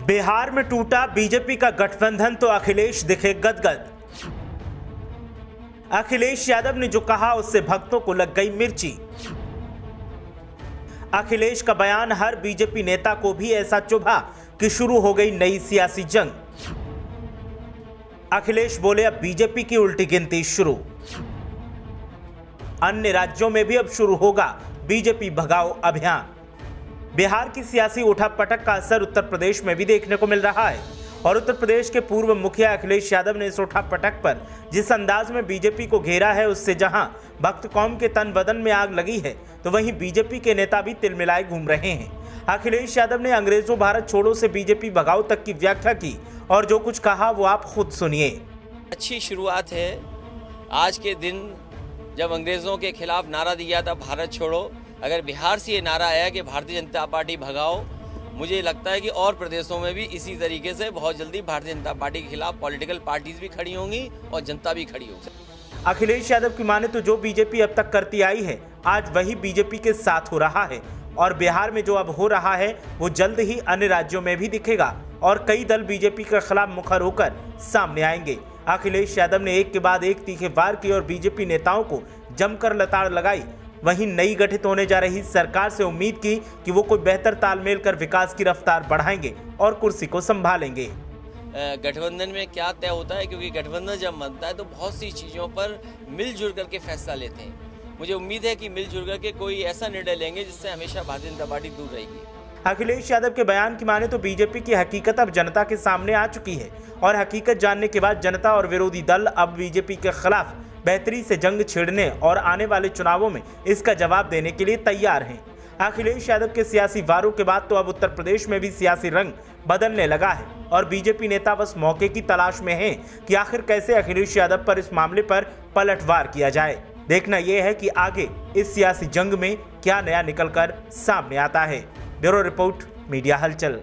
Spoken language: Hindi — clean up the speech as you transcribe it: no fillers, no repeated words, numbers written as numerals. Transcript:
बिहार में टूटा बीजेपी का गठबंधन तो अखिलेश दिखे गदगद। अखिलेश यादव ने जो कहा उससे भक्तों को लग गई मिर्ची। अखिलेश का बयान हर बीजेपी नेता को भी ऐसा चुभा कि शुरू हो गई नई सियासी जंग। अखिलेश बोले अब बीजेपी की उल्टी गिनती शुरू। अन्य राज्यों में भी अब शुरू होगा बीजेपी भगाओ अभियान। बिहार की सियासी उठापटक का असर उत्तर प्रदेश में भी देखने को मिल रहा है और उत्तर प्रदेश के पूर्व मुखिया अखिलेश यादव ने इस उठापटक पर जिस अंदाज में बीजेपी को घेरा है, उससे जहां भक्त कौम के तन बदन में आग लगी है, तो वहीं बीजेपी के नेता भी तिलमिलाए घूम रहे हैं। अखिलेश यादव ने अंग्रेजों भारत छोड़ो से बीजेपी भगाओ तक की व्याख्या की और जो कुछ कहा वो आप खुद सुनिए। अच्छी शुरुआत है। आज के दिन जब अंग्रेजों के खिलाफ नारा दिया था भारत छोड़ो, अगर बिहार से ये नारा आया कि भारतीय जनता पार्टी भगाओ, मुझे लगता है कि और प्रदेशों में भी इसी तरीके से बहुत जल्दी भारतीय जनता पार्टी के खिलाफ पॉलिटिकल पार्टीज भी खड़ी होंगी और जनता भी खड़ी होगी। अखिलेश यादव की माने तो जो बीजेपी अब तक करती आई है, आज वही बीजेपी के साथ हो रहा है और बिहार में जो अब हो रहा है वो जल्द ही अन्य राज्यों में भी दिखेगा और कई दल बीजेपी के खिलाफ मुखर होकर सामने आएंगे। अखिलेश यादव ने एक के बाद एक तीखे वार किए और बीजेपी नेताओं को जमकर लताड़ लगाई। वहीं नई गठित होने जा रही सरकार से उम्मीद की कि वो कोई बेहतर तालमेल कर विकास की रफ्तार बढ़ाएंगे और कुर्सी को संभालेंगे। गठबंधन में क्या तय होता है, क्योंकि गठबंधन जब बनता है तो बहुत सी चीज़ों पर मिलजुल करके फैसला लेते हैं। मुझे उम्मीद है कि मिलजुल करके कोई ऐसा निर्णय लेंगे जिससे हमेशा भारतीय जनता पार्टी दूर रहेगी। अखिलेश यादव के बयान की माने तो बीजेपी की हकीकत अब जनता के सामने आ चुकी है और हकीकत जानने के बाद जनता और विरोधी दल अब बीजेपी के खिलाफ बेहतरी से जंग छेड़ने और आने वाले चुनावों में इसका जवाब देने के लिए तैयार हैं। अखिलेश यादव के सियासी वारों के बाद तो अब उत्तर प्रदेश में भी सियासी रंग बदलने लगा है और बीजेपी नेता बस मौके की तलाश में हैं कि आखिर कैसे अखिलेश यादव पर इस मामले पर पलटवार किया जाए। देखना यह है कि आगे इस सियासी जंग में क्या नया निकलकर सामने आता है। ब्यूरो रिपोर्ट, मीडिया हलचल।